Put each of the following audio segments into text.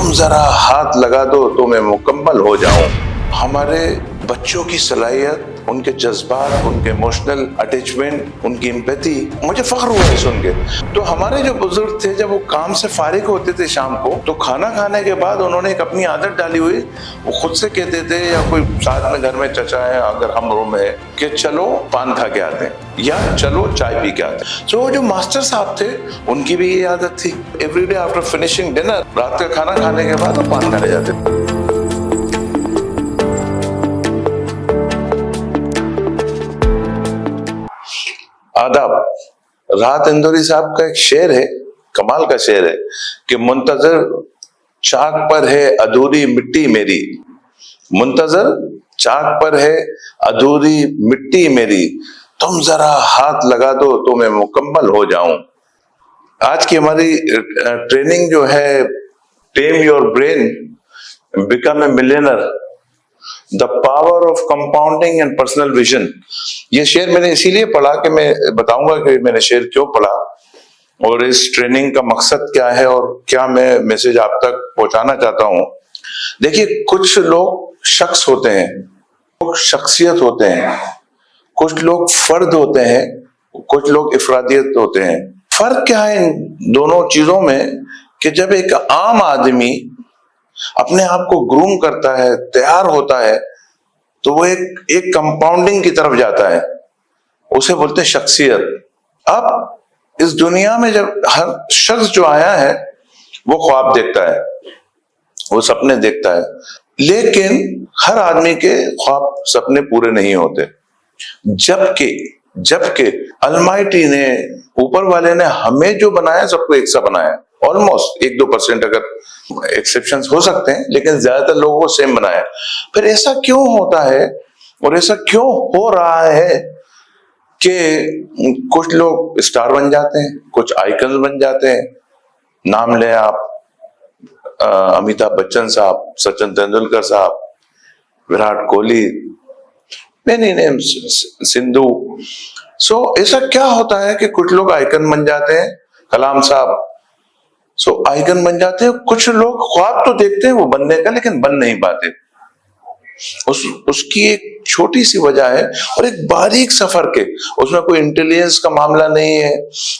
तुम जरा हाथ लगा दो तो मैं मुकम्मल हो जाऊं। हमारे बच्चों की सलाहियत, उनके जज्बात, उनके इमोशनल अटैचमेंट, उनकी एम्पैथी, मुझे फख्र हुआ है सुन के। तो हमारे जो बुजुर्ग थे, जब वो काम से फारिग होते थे शाम को, तो खाना खाने के बाद उन्होंने एक अपनी आदत डाली हुई, वो खुद से कहते थे या कोई साथ में घर में चचा है अगर हम रूम में है कि चलो पान खा के आते हैं या चलो चाय पी के आते हैं। तो वो जो मास्टर साहब थे उनकी भी ये आदत थी, एवरीडे आफ्टर फिनिशिंग डिनर, रात का खाना खाने के बाद वो पान खाने जाते थे। आदाब। राहत इंदौरी साहब का एक शेर है, कमाल का शेर है कि मुंतजर चाक पर है अधूरी मिट्टी मेरी, मुंतजर चाक पर है अधूरी मिट्टी मेरी, तुम जरा हाथ लगा दो तो मैं मुकम्मल हो जाऊं। आज की हमारी ट्रेनिंग जो है, tame your brain, become a millionaire, the power of compounding and personal vision. ये शेर मैंने इसीलिए पढ़ा कि मैं बताऊंगा कि मैंने शेर क्यों पढ़ा और इस ट्रेनिंग का मकसद क्या है और क्या मैं मैसेज आप तक पहुंचाना चाहता हूं। देखिए, कुछ लोग शख्स होते हैं, कुछ शख्सियत होते हैं, कुछ लोग फर्द होते हैं, कुछ लोग इफरादियत होते हैं। फर्क क्या है इन दोनों चीजों में कि जब एक आम आदमी अपने आप को ग्रूम करता है, तैयार होता है, तो वो एक कंपाउंडिंग की तरफ जाता है, उसे बोलते हैं शख्सियत। अब इस दुनिया में जब हर शख्स जो आया है वो ख्वाब देखता है, वो सपने देखता है, लेकिन हर आदमी के ख्वाब सपने पूरे नहीं होते। जबकि अलमाइटी ने, ऊपर वाले ने हमें जो बनाया सबको एक सा बनाया, ऑलमोस्ट 1-2% अगर एक्सेप्शंस हो सकते हैं, लेकिन ज्यादातर लोगों को सेम बनाया। फिर ऐसा क्यों होता है और ऐसा क्यों हो रहा है कि कुछ लोग स्टार बन जाते हैं, कुछ आइकन बन जाते हैं। नाम ले आप अमिताभ बच्चन साहब, सचिन तेंदुलकर साहब, विराट कोहली, मेनी नेम्स, सिंधु। सो ऐसा क्या होता है कि कुछ लोग आइकन बन जाते हैं, कलाम साहब, सो आइकन बन जाते हैं। कुछ लोग ख्वाब तो देखते हैं वो बनने का, लेकिन बन नहीं पाते। उसकी एक छोटी सी वजह है और एक बारीक सफर के, उसमें कोई इंटेलिजेंस का मामला नहीं है,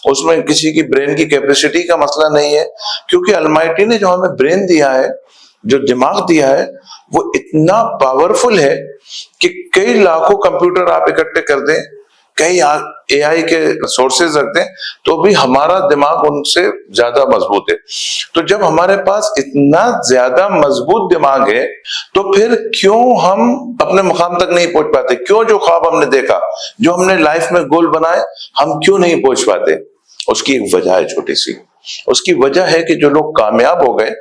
उसमें किसी की ब्रेन की कैपेसिटी का मसला नहीं है, क्योंकि अलमाइटी ने जो हमें ब्रेन दिया है, जो दिमाग दिया है, वो इतना पावरफुल है कि कई लाखों कंप्यूटर आप इकट्ठे कर दें, कई एआई के सोर्सेज रख दें, तो भी हमारा दिमाग उनसे ज्यादा मजबूत है। तो जब हमारे पास इतना ज्यादा मजबूत दिमाग है, तो फिर क्यों हम अपने मुकाम तक नहीं पहुंच पाते? क्यों जो ख्वाब हमने देखा, जो हमने लाइफ में गोल बनाए, हम क्यों नहीं पहुंच पाते? उसकी एक वजह है छोटी सी। उसकी वजह है कि जो लोग कामयाब हो गए,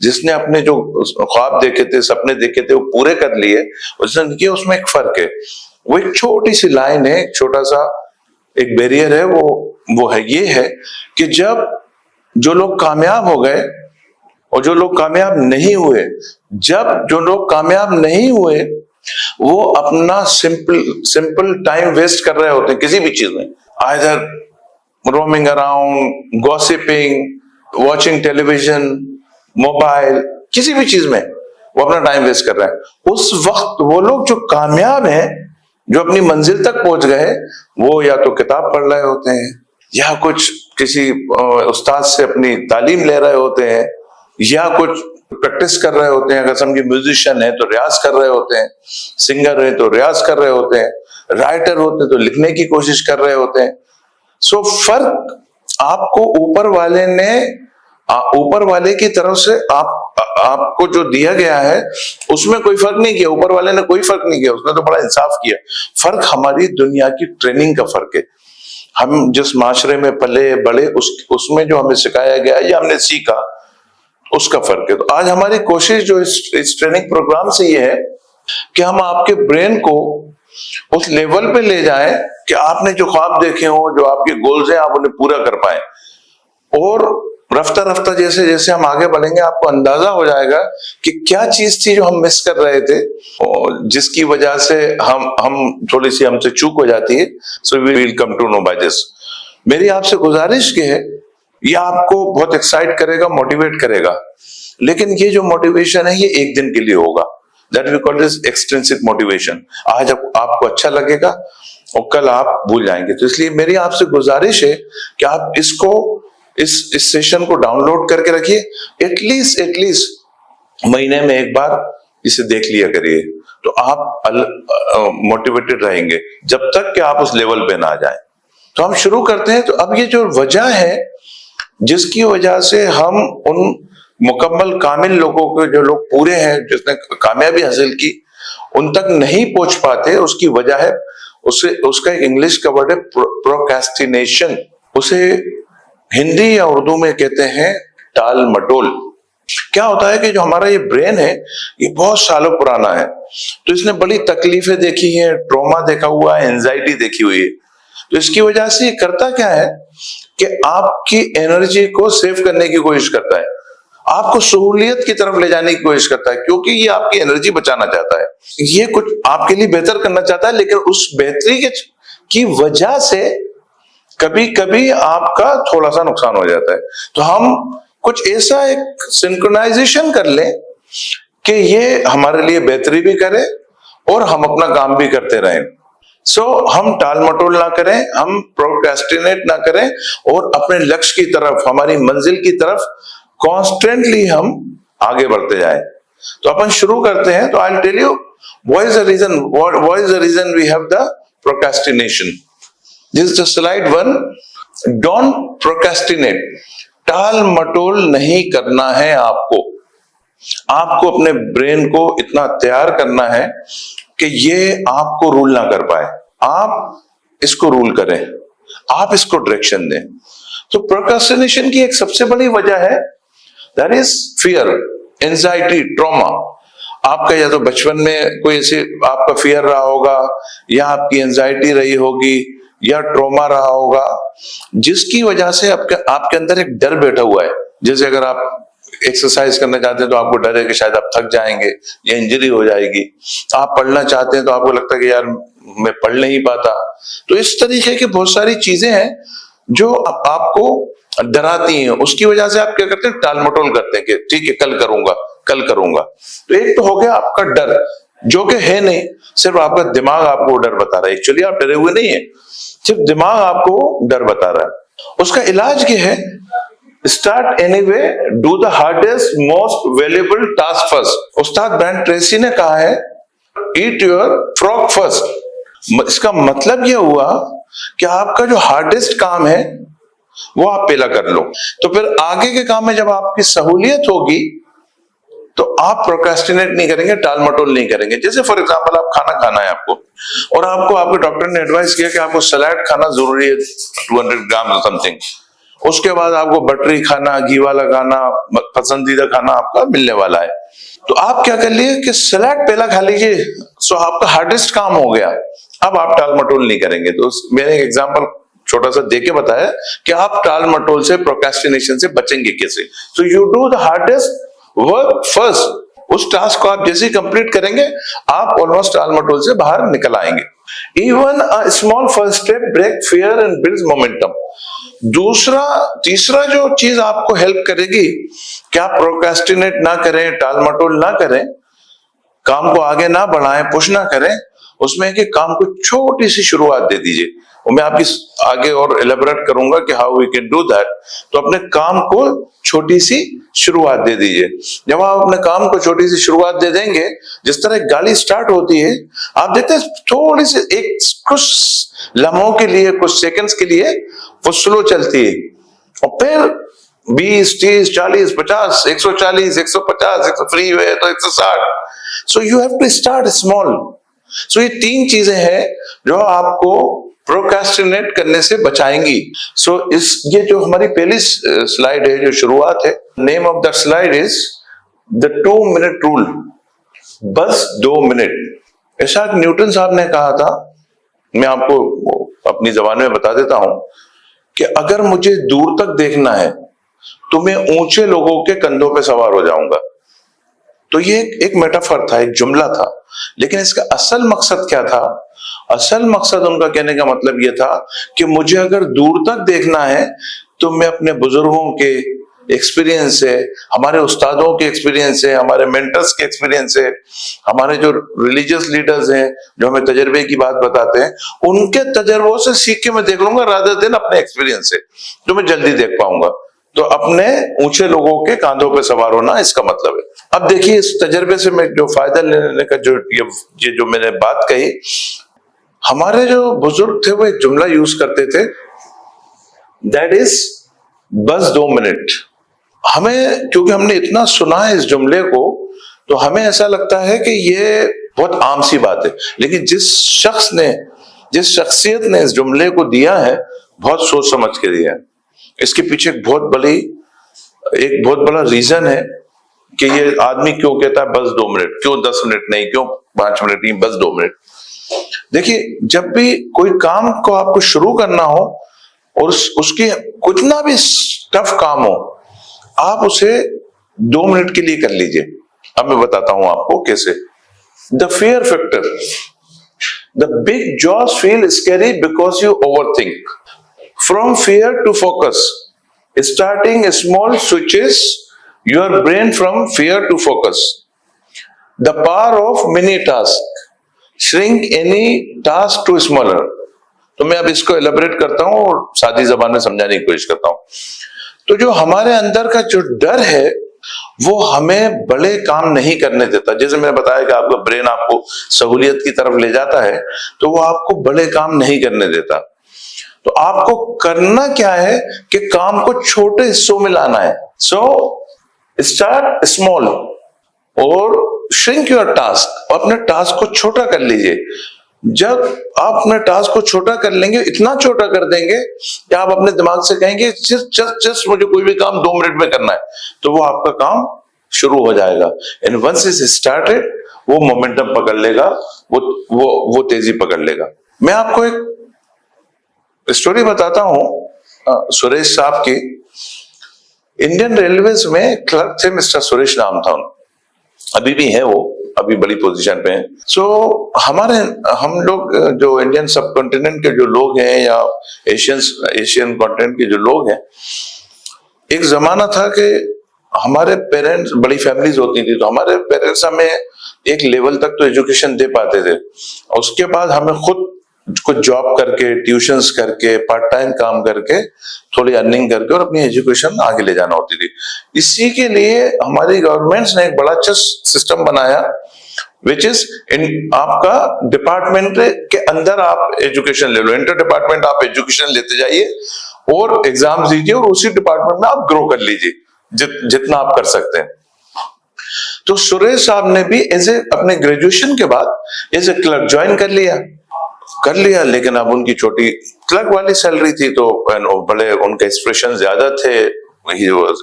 जिसने अपने जो ख्वाब देखे थे, सपने देखे थे, वो पूरे कर लिए, उसने किया, उसमें एक फर्क है। वो एक छोटी सी लाइन है, एक छोटा सा एक बैरियर है, वो है, ये है कि जब जो लोग कामयाब हो गए और जो लोग कामयाब नहीं हुए, जब जो लोग कामयाब नहीं हुए वो अपना सिंपल टाइम वेस्ट कर रहे होते हैं किसी भी चीज में, either roaming around, gossiping, watching television, mobile, किसी भी चीज में वो अपना टाइम वेस्ट कर रहे हैं। उस वक्त वो लोग जो कामयाब हैं, जो अपनी मंजिल तक पहुंच गए, वो या तो किताब पढ़ रहे होते हैं, या कुछ किसी उस्ताद से अपनी तालीम ले रहे होते हैं, या कुछ प्रैक्टिस कर रहे होते हैं। अगर समझिए म्यूजिशियन है तो रियाज कर रहे होते हैं, सिंगर है तो रियाज कर रहे होते हैं, राइटर होते हैं तो लिखने की कोशिश कर रहे होते हैं। सो फर्क आपको ऊपर वाले की तरफ से आपको जो दिया गया है उसमें कोई फर्क नहीं किया, ऊपर वाले ने कोई फर्क नहीं किया, उसने तो बड़ा इंसाफ किया। फर्क हमारी दुनिया की ट्रेनिंग का फर्क है। हम जिस माशरे में पले बड़े, उसमें जो हमें सिखाया गया या हमने सीखा, उसका फर्क है। तो आज हमारी कोशिश जो इस ट्रेनिंग प्रोग्राम से ये है कि हम आपके ब्रेन को उस लेवल पे ले जाएं कि आपने जो ख्वाब देखे हो, जो आपके गोल्स हैं, आप उन्हें पूरा कर पाए। और रफ्ता रफ्ता जैसे जैसे हम आगे बढ़ेंगे, आपको अंदाजा हो जाएगा कि क्या चीज थी जो हम मिस कर रहे थे और जिसकी वजह से हम थोड़ी सी हमसे चूक हो जाती है। So we will come to know by this. मेरी आपसे गुजारिश की है, ये आपको बहुत एक्साइट करेगा, मोटिवेट करेगा। लेकिन ये जो मोटिवेशन है ये एक दिन के लिए होगा, that we call this extrinsic motivation. आज आपको अच्छा लगेगा और कल आप भूल जाएंगे। तो इसलिए मेरी आपसे गुजारिश है कि आप इसको इस सेशन को डाउनलोड करके रखिए, एटलीस्ट महीने में एक बार इसे देख लिया करिए, तो आप मोटिवेटेड रहेंगे जब तक कि आप उस लेवल पे ना जाएं। तो हम शुरू करते हैं। तो अब ये जो वजह है जिसकी वजह से हम उन मुकम्मल कामिल लोगों के, जो लोग पूरे हैं, जिसने कामयाबी हासिल की, उन तक नहीं पहुंच पाते, उसकी वजह है उसका एक इंग्लिश का वर्ड है प्रोक्रेस्टिनेशन। उसे हिंदी या उर्दू में कहते हैं टाल मटोल। क्या होता है कि जो हमारा ये ब्रेन है ये बहुत सालों पुराना है, तो इसने बड़ी तकलीफें देखी है, ट्रॉमा देखा हुआ है, एंजाइटी देखी हुई है। तो इसकी वजह से ये करता क्या है कि आपकी एनर्जी को सेव करने की कोशिश करता है, आपको सहूलियत की तरफ ले जाने की कोशिश करता है, क्योंकि ये आपकी एनर्जी बचाना चाहता है, ये कुछ आपके लिए बेहतर करना चाहता है। लेकिन उस बेहतरी की वजह से कभी कभी आपका थोड़ा सा नुकसान हो जाता है। तो हम कुछ ऐसा एक सिंक्रोनाइजेशन कर लें कि ये हमारे लिए बेहतरी भी करे और हम अपना काम भी करते रहें। हम टाल मटोल ना करें, हम प्रोक्रेस्टिनेट ना करें और अपने लक्ष्य की तरफ, हमारी मंजिल की तरफ कॉन्स्टेंटली हम आगे बढ़ते जाएं। तो अपन शुरू करते हैं। तो I will tell you what is the reason we have the procrastination. This is the slide 1। Don't procrastinate. टाल मटोल नहीं करना है आपको अपने ब्रेन को इतना तैयार करना है कि ये आपको रूल ना कर पाए, आप इसको रूल करें, आप इसको डायरेक्शन दें। तो प्रोक्रेस्टिनेशन की एक सबसे बड़ी वजह है that is fear, anxiety, trauma. आपका या तो बचपन में कोई ऐसे आपका फियर रहा होगा, या आपकी एंजाइटी रही होगी, या ट्रॉमा रहा होगा, जिसकी वजह से आपके अंदर एक डर बैठा हुआ है। जैसे अगर आप एक्सरसाइज करना चाहते हैं तो आपको डर है कि शायद आप थक जाएंगे या इंजरी हो जाएगी। आप पढ़ना चाहते हैं तो आपको लगता है कि यार मैं पढ़ नहीं पाता। तो इस तरीके की बहुत सारी चीजें हैं जो आपको डराती हैं। उसकी वजह से आप क्या करते हैं, टाल मटोल करते हैं कि ठीक है कल करूंगा। तो एक तो हो गया आपका डर, जो कि है नहीं, सिर्फ आपका दिमाग आपको डर बता रहा है। एक्चुअली आप डरे हुए नहीं है, सिर्फ दिमाग आपको डर बता रहा है। उसका इलाज क्या है? Start anyway, do the hardest most valuable task first. Ustad Brian Tracy ने कहा है ईट योर फ्रॉग फर्स्ट। इसका मतलब यह हुआ कि आपका जो हार्डेस्ट काम है वो आप पहला कर लो, तो फिर आगे के काम में जब आपकी सहूलियत होगी तो आप प्रोक्रेस्टिनेट नहीं करेंगे, टाल मटोल नहीं करेंगे। जैसे फॉर एग्जांपल आप खाना खाना है आपको, और आपके डॉक्टर ने एडवाइस किया कि आपको सलाद खाना जरूरी है 200 ग्राम समथिंग। उसके बाद आपको बटरी खाना, घी वाला खाना, पसंदीदा खाना आपका मिलने वाला है। तो आप क्या कर लिए कि सलाद पहला खा लीजिए, सो आपका हार्डेस्ट काम हो गया। अब आप टाल मटोल नहीं करेंगे। तो मैंने एक एग्जांपल छोटा सा देके बताया कि आप टाल मटोल से, प्रोक्रेस्टिनेशन से बचेंगे कैसे। सो you do the hardest work first. उस टास्क को आप जैसे ही कंप्लीट करेंगे आप ऑलमोस्ट टाल मटोल से बाहर निकल आएंगे। Even a small first step break fear and builds momentum. तीसरा जो चीज आपको हेल्प करेगी कि आप प्रोक्रेस्टिनेट ना करें, टाल मटोल ना करें, काम को आगे ना बढ़ाएं, पुश ना करें, उसमें कि काम को छोटी सी शुरुआत दे दीजिए। और मैं आपकी आगे और एलेबोरेट करूंगा कि how we can do that. तो अपने काम को छोटी सी शुरुआत दे दीजिए। जब आप अपने काम को छोटी सी शुरुआत दे देंगे, जिस तरह एक गाड़ी स्टार्ट होती है, आप देखते हैं थोड़ी सी कुछ लम्हों के लिए, कुछ सेकंड्स के लिए वो स्लो चलती है, और फिर 20, 30, 40, 50, 140, 150, फ्री है तो 160। So you have to start small. सो ये 3 चीजें हैं जो आपको प्रोक्रेस्टिनेट करने से बचाएंगी। ये जो हमारी पहली स्लाइड है, जो शुरुआत है, name of the slide is the 2 minute rule. बस 2 मिनट। इसाक न्यूटन साहब ने कहा था, मैं आपको अपनी जबान में बता देता हूं, कि अगर मुझे दूर तक देखना है तो मैं ऊंचे लोगों के कंधों पे सवार हो जाऊंगा। तो ये एक मेटाफर था, एक जुमला था, लेकिन इसका असल मकसद क्या था? असल मकसद उनका कहने का मतलब यह था कि मुझे अगर दूर तक देखना है तो मैं अपने बुजुर्गों के एक्सपीरियंस है, हमारे उस्तादों के एक्सपीरियंस है, हमारे मेंटर्स के एक्सपीरियंस है, हमारे जो रिलीजियस लीडर्स हैं जो हमें तजर्बे की बात बताते हैं, उनके तजर्बों से सीख के मैं देख लूंगा रादर देन अपने एक्सपीरियंस से जो मैं जल्दी देख पाऊंगा। तो अपने ऊंचे लोगों के कांधों पे सवार होना इसका मतलब है। अब देखिए इस तजर्बे से मैं जो फायदा लेने का ये जो मैंने बात कही, हमारे जो बुजुर्ग थे वो एक जुमला यूज करते थे, दैट इज बस 2 मिनट। हमें क्योंकि हमने इतना सुना है इस जुमले को, तो हमें ऐसा लगता है कि ये बहुत आम सी बात है, लेकिन जिस शख्सियत ने इस जुमले को दिया है, बहुत सोच समझ के दिया है। इसके पीछे एक बहुत बड़ा रीजन है कि ये आदमी क्यों कहता है बस 2 मिनट, क्यों 10 मिनट नहीं, क्यों 5 मिनट नहीं, बस 2 मिनट। देखिए जब भी कोई काम को आपको शुरू करना हो और उसकी कितना भी टफ काम हो, आप उसे 2 मिनट के लिए कर लीजिए। अब मैं बताता हूं आपको कैसे। The fear factor, the big jobs feel scary because you overthink. From fear to focus, starting small switches your brain from fear to focus. The power of mini task, shrink any task to smaller. तो मैं अब इसको elaborate करता हूं और सादी जबान में समझाने की कोशिश करता हूं। तो जो हमारे अंदर का जो डर है वो हमें बड़े काम नहीं करने देता। जैसे मैंने बताया कि आपका ब्रेन आपको सहूलियत की तरफ ले जाता है, तो वो आपको बड़े काम नहीं करने देता। तो आपको करना क्या है कि काम को छोटे हिस्सों में लाना है। सो स्टार्ट स्मॉल और श्रिंक योर टास्क, अपने टास्क को छोटा कर लीजिए। जब आप अपने टास्क को छोटा कर लेंगे, इतना छोटा कर देंगे कि आप अपने दिमाग से कहेंगे जस्ट मुझे कोई भी काम 2 मिनट में करना है, तो वो आपका काम शुरू हो जाएगा। एंड वंस इट स्टार्टेड, वो मोमेंटम पकड़ लेगा, वो तेजी पकड़ लेगा। मैं आपको एक स्टोरी बताता हूं सुरेश साहब की। इंडियन रेलवेज में क्लर्क थे, मिस्टर सुरेश नाम था उनका, अभी भी है वो, अभी बड़ी पोजीशन पे हैं। सो हम लोग जो इंडियन सब कॉन्टिनेंट के जो लोग हैं या एशियन कॉन्टिनेंट के जो लोग हैं, एक जमाना था कि हमारे पेरेंट्स, बड़ी फैमिलीज होती थी, तो हमारे पेरेंट्स हमें एक लेवल तक तो एजुकेशन दे पाते थे, और उसके बाद हमें खुद कुछ जॉब करके, ट्यूशंस करके, पार्ट टाइम काम करके, थोड़ी अर्निंग करके और अपनी एजुकेशन आगे ले जाना होती थी। इसी के लिए हमारी गवर्नमेंट्स ने एक बड़ा अच्छा सिस्टम बनाया, विच इज आपका डिपार्टमेंट के अंदर आप एजुकेशन ले लो, इंटर डिपार्टमेंट आप एजुकेशन लेते जाइए और एग्जाम दीजिए और उसी डिपार्टमेंट में आप ग्रो कर लीजिए जितना आप कर सकते हैं। तो सुरेश साहब ने भी अपने ग्रेजुएशन के बाद एज ए क्लर्क ज्वाइन कर लिया, लेकिन अब उनकी छोटी क्लर्क वाली सैलरी थी, तो बड़े उनके एक्सप्रेशन ज्यादा थे, ही वाज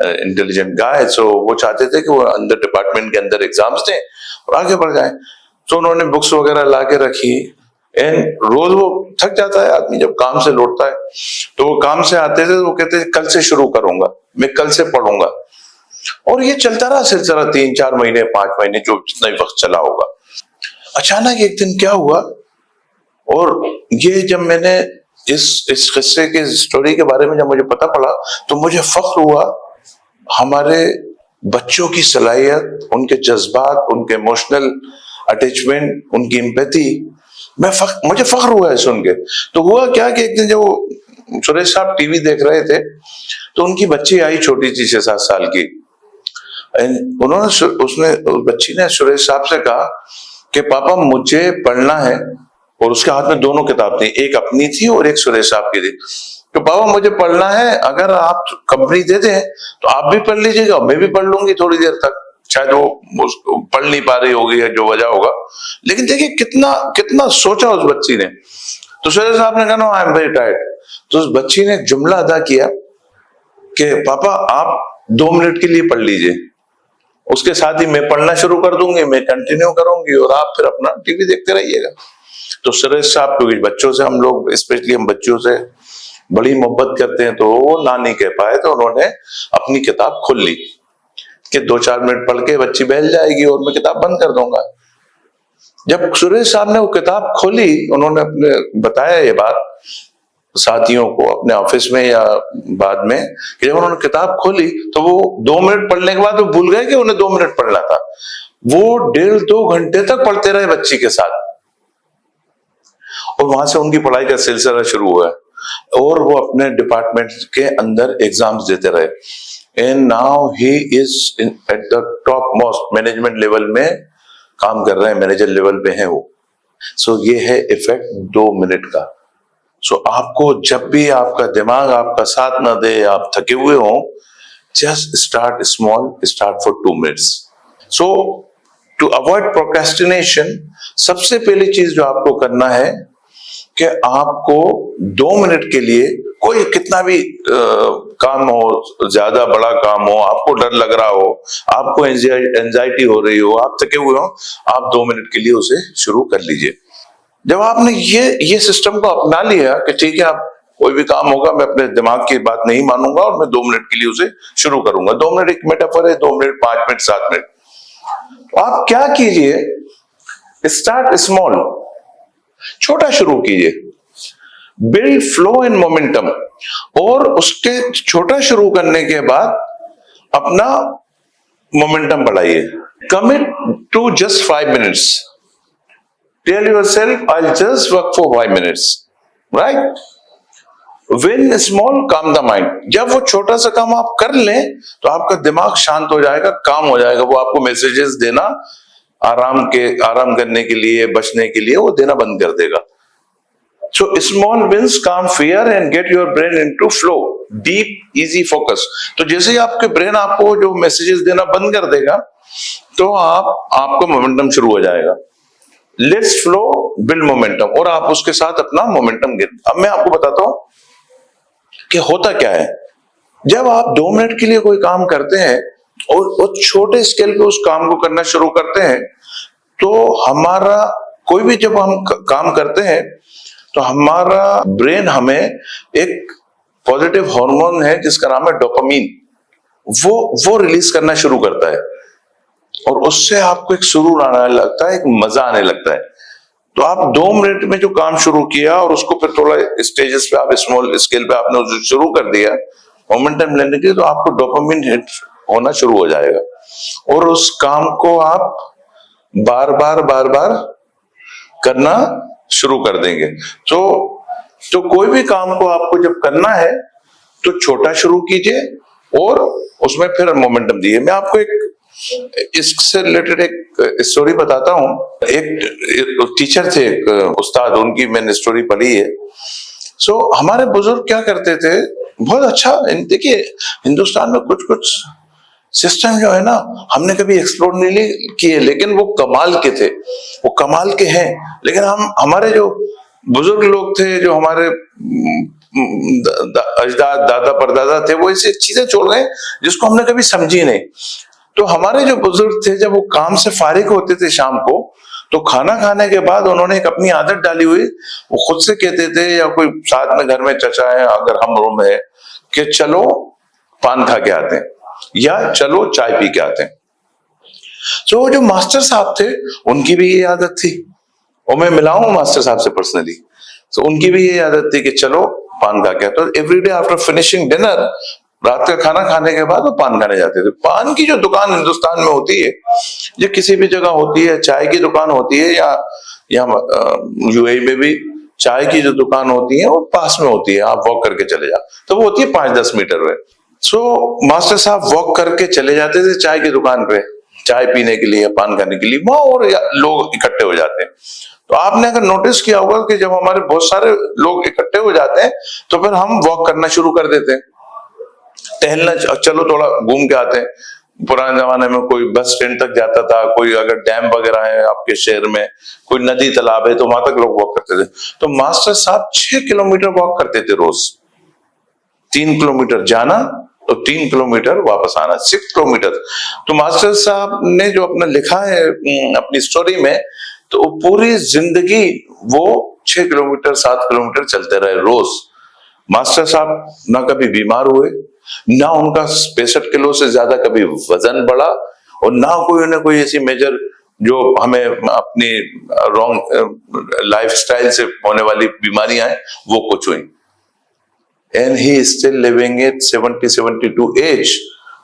इंटेलिजेंट गाय, सो वो चाहते थे कि वो अंदर डिपार्टमेंट के अंदर एग्जाम्स दें और आगे बढ़ जाएं। तो उन्होंने बुक्स वगैरह ला के रखी, एंड रोज वो थक जाता है आदमी जब काम से लौटता है, तो वो काम से आते थे तो वो कहते कल से शुरू करूंगा, मैं कल से पढ़ूंगा। और ये चलता रहा सिलसिला 3-4 महीने, 5 महीने, जो जितना ही वक्त चला होगा। अचानक एक दिन क्या हुआ, और ये जब मैंने इस किस्से के स्टोरी के बारे में जब मुझे पता पड़ा, तो मुझे फख्र हुआ हमारे बच्चों की सलाहियत, उनके जज्बात, उनके इमोशनल अटैचमेंट, उनकी एम्पैथी, मुझे फख्र हुआ है सुन के। तो हुआ क्या कि एक दिन जब सुरेश साहब टीवी देख रहे थे, तो उनकी बच्ची आई, छोटी सी 6-7 साल की। उस बच्ची ने सुरेश साहब से कहा कि पापा मुझे पढ़ना है, और उसके हाथ में दोनों किताब थी, एक अपनी थी और एक सुरेश साहब की थी। तो पापा मुझे पढ़ना है, अगर आप कंपनी दे दें तो आप भी पढ़ लीजिएगा, मैं भी पढ़ लूंगी थोड़ी देर तक। शायद वो पढ़ नहीं पा रही होगी, जो वजह होगा, लेकिन देखिए कितना सोचा उस बच्ची ने। तो सुरेश साहब ने कहा no I am very tired. तो उस बच्ची ने एक जुमला अदा किया कि पापा आप 2 मिनट के लिए पढ़ लीजिए, उसके साथ ही मैं पढ़ना शुरू कर दूंगी, मैं कंटिन्यू करूंगी और आप फिर अपना टीवी देखते रहिएगा। तो सुरेश साहब, क्योंकि बच्चों से हम लोग, स्पेशली हम बच्चों से बड़ी मोहब्बत करते हैं, तो वो ना नहीं कह पाए, तो उन्होंने अपनी किताब खोल ली कि 2-4 मिनट पढ़ के बच्ची बहल जाएगी और मैं किताब बंद कर दूंगा। जब सुरेश साहब ने वो किताब खोली, उन्होंने अपने बताया ये बात साथियों को अपने ऑफिस में या बाद में कि जब उन्होंने किताब खोली तो वो 2 मिनट पढ़ने के बाद वो भूल गए कि उन्हें 2 मिनट पढ़ना था। वो 1.5-2 घंटे तक पढ़ते रहे बच्ची के साथ, और वहां से उनकी पढ़ाई का सिलसिला शुरू हुआ और वो अपने डिपार्टमेंट के अंदर एग्जाम्स देते रहे। And now he is at the top most management level में काम कर रहे हैं, मैनेजर लेवल पे है वो। सो ये है इफेक्ट 2 मिनट का। सो आपको जब भी आपका दिमाग आपका साथ ना दे, आप थके हुए हो, just start small, start for 2 minutes. So to avoid procrastination, सबसे पहली चीज जो आपको करना है कि आपको 2 मिनट के लिए, कोई कितना भी काम हो, ज्यादा बड़ा काम हो, आपको डर लग रहा हो, आपको एंजाइटी हो रही हो, आप थके हुए हो, आप 2 मिनट के लिए उसे शुरू कर लीजिए। जब आपने ये सिस्टम को अपना लिया कि ठीक है, आप कोई भी काम होगा मैं अपने दिमाग की बात नहीं मानूंगा और मैं 2 मिनट के लिए उसे शुरू करूंगा। 2 मिनट एक मेटाफर है, 2 मिनट, 5 मिनट, 7 मिनट। तो आप क्या कीजिए, स्टार्ट स्मॉल, छोटा शुरू कीजिए, बिल्ड फ्लो एंड मोमेंटम, और उसके छोटा शुरू करने के बाद अपना मोमेंटम बढ़ाइए। Commit to just 5 minutes, tell yourself I just work for 5 minutes, right? Win small, calm the mind. जब वो छोटा सा काम आप कर लें तो आपका दिमाग शांत हो जाएगा, काम हो जाएगा, वो आपको मैसेजेस देना आराम करने के लिए, बचने के लिए, वो देना बंद कर देगा। So small wins calm fear and get your brain into flow, deep, easy focus। तो जैसे ही आपके ब्रेन आपको जो मैसेजेस देना बंद कर देगा तो आपको मोमेंटम शुरू हो जाएगा। लेट्स फ्लो, बिल्ड मोमेंटम, और आप उसके साथ अपना मोमेंटम गेन। अब मैं आपको बताता हूं कि होता क्या है। जब आप 2 मिनट के लिए कोई काम करते हैं और छोटे स्केल पे उस काम को करना शुरू करते हैं, तो हमारा कोई भी जब हम काम करते हैं तो हमारा ब्रेन हमें एक पॉजिटिव हार्मोन है जिसका नाम है डोपामीन, वो रिलीज करना शुरू करता है, और उससे आपको एक सुरूर आने लगता है, एक मजा आने लगता है। तो आप 2 मिनट में जो काम शुरू किया और उसको फिर थोड़ा स्टेजेस पे, आप स्मॉल स्केल पे आपने शुरू कर दिया मोमेंटम लेने के लिए, तो आपको डोपामीन हिट होना शुरू हो जाएगा, और उस काम को आप बार बार करना शुरू कर देंगे। तो कोई भी काम को आपको जब करना है तो छोटा शुरू कीजिए और उसमें फिर मोमेंटम दिए। मैं आपको इससे रिलेटेड एक स्टोरी बताता हूं। एक टीचर थे, एक उस्ताद, उनकी मैंने स्टोरी पढ़ी है। सो हमारे बुजुर्ग क्या करते थे, बहुत अच्छा, देखिए हिंदुस्तान में कुछ सिस्टम जो है ना, हमने कभी एक्सप्लोर नहीं किए, लेकिन वो कमाल के थे, वो कमाल के हैं। लेकिन हमारे जो बुजुर्ग लोग थे, जो हमारे अजदाद, दादा परदादा थे, वो ऐसी चीजें छोड़ गए जिसको हमने कभी समझी नहीं। तो हमारे जो बुजुर्ग थे, जब वो काम से फारिग होते थे शाम को, तो खाना खाने के बाद उन्होंने एक अपनी आदत डाली हुई, वो खुद से कहते थे, या कोई साथ में घर में चचा है, अगर हम रूम है, कि चलो पान खा के आते हैं, या चलो चाय पी के आते हैं। तो जो मास्टर साहब थे, उनकी भी ये आदत थी, और मैं मिला हूं मास्टर साहब से पर्सनली, तो उनकी भी ये आदत थी कि चलो पान खा के। तो एवरीडे आफ्टर फिनिशिंग डिनर, रात का खाना खाने के बाद वो पान खाने जाते थे। पान की जो दुकान हिंदुस्तान में होती है, या किसी भी जगह होती है, चाय की दुकान होती है, या यूएई में भी चाय की जो दुकान होती है वो पास में होती है, आप वॉक करके चले जाओ, तो वो होती है 5-10 मीटर में। सो मास्टर साहब वॉक करके चले जाते थे चाय की दुकान पे, चाय पीने के लिए, पान खाने के लिए, वहां और लोग इकट्ठे हो जाते हैं। तो आपने अगर नोटिस किया होगा कि जब हमारे बहुत सारे लोग इकट्ठे हो जाते हैं तो फिर हम वॉक करना शुरू कर देते हैं, टहलना, चलो थोड़ा घूम के आते हैं। पुराने जमाने में कोई बस स्टैंड तक जाता था, कोई अगर डैम वगैरह है आपके शहर में, कोई नदी तालाब है, तो वहां तक लोग वॉक करते थे। तो मास्टर साहब 6 किलोमीटर वॉक करते थे रोज, 3 किलोमीटर जाना तो 3 किलोमीटर वापस आना, 6 किलोमीटर। तो मास्टर साहब ने जो अपना लिखा है अपनी स्टोरी में, तो पूरी जिंदगी वो 6 किलोमीटर 7 किलोमीटर चलते रहे रोज। मास्टर साहब ना कभी बीमार हुए, ना उनका 65 किलो से ज्यादा कभी वजन बढ़ा, और ना उन्हें कोई ऐसी मेजर जो हमें अपनी रॉन्ग लाइफस्टाइल से होने वाली बीमारियां हैं वो कुछ हुई। and he is still living at 70-72 age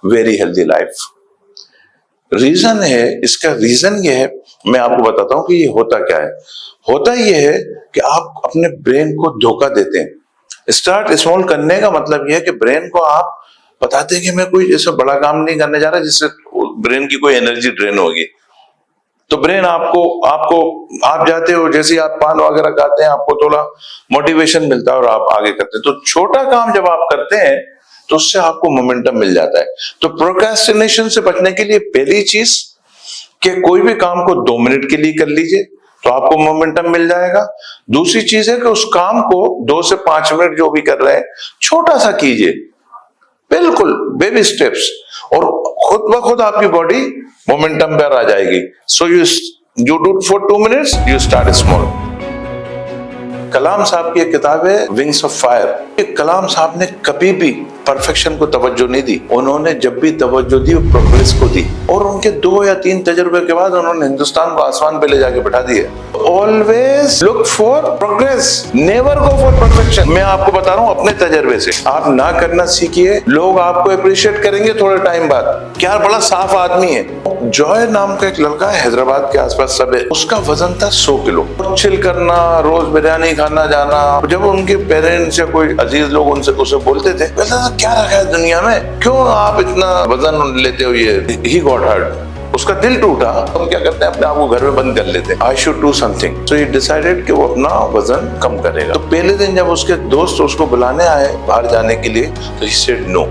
very healthy life. Reason है, इसका रीजन ये है, मैं आपको बताता हूं कि ये होता क्या है। होता ये है कि आप अपने ब्रेन को धोखा देते हैं। स्टार्ट स्मॉल करने का मतलब ये है कि ब्रेन को आप बताते हैं कि मैं कोई ऐसा बड़ा काम नहीं करने जा रहा जिससे ब्रेन की कोई एनर्जी ड्रेन होगी। तो ब्रेन आप जाते हो, जैसे आप पान वगैरह खाते हैं, आपको थोड़ा मोटिवेशन मिलता है और आप आगे करते हैं। तो छोटा काम जब आप करते हैं तो उससे आपको मोमेंटम मिल जाता है। तो प्रोक्रेस्टिनेशन से बचने के लिए पहली चीज कि कोई भी काम को 2 मिनट के लिए कर लीजिए तो आपको मोमेंटम मिल जाएगा। दूसरी चीज है कि उस काम को 2 से 5 मिनट जो भी कर रहे हैं छोटा सा कीजिए, बिल्कुल बेबी स्टेप्स, और खुद ब खुद आपकी बॉडी मोमेंटम पर आ जाएगी। So you do for 2 minutes, you start small. Kalam साहब की एक किताब है विंग्स ऑफ फायर। कलाम साहब ने कभी भी परफेक्शन को तवज्जो नहीं दी, उन्होंने जब भी तवज्जो दी वो प्रोग्रेस को दी, और उनके 2 या 3 तजुर्बे के बाद उन्होंने हिंदुस्तान को आसमान पे ले जाके बैठा दिया। Always look for progress, never go for perfection. मैं आपको बता रहा हूँ अपने तजर्बे से, आप ना करना सीखिए, लोग आपको अप्रिशिएट करेंगे थोड़े टाइम बाद, क्या बड़ा साफ आदमी है। जॉय नाम का एक लड़का है हैदराबाद के आसपास सब है, उसका वजन था 100 किलो। चिल करना, रोज बिरयानी खाना जाना। जब उनके पेरेंट्स या कोई अजीज लोग उसे बोलते थे, क्या रखा है दुनिया में, क्यों आप इतना वजन लेते हो, ये ही गॉट हर्ट, उसका दिल टूटा। हम क्या करते हैं, अपने आप को घर में बंद कर लेते हैं। I should do something. So he decided कि वो अपना वजन कम करेगा। तो पहले दिन जब उसके दोस्त उसको बुलाने आए बाहर जाने के लिए, तो ही सेड नो।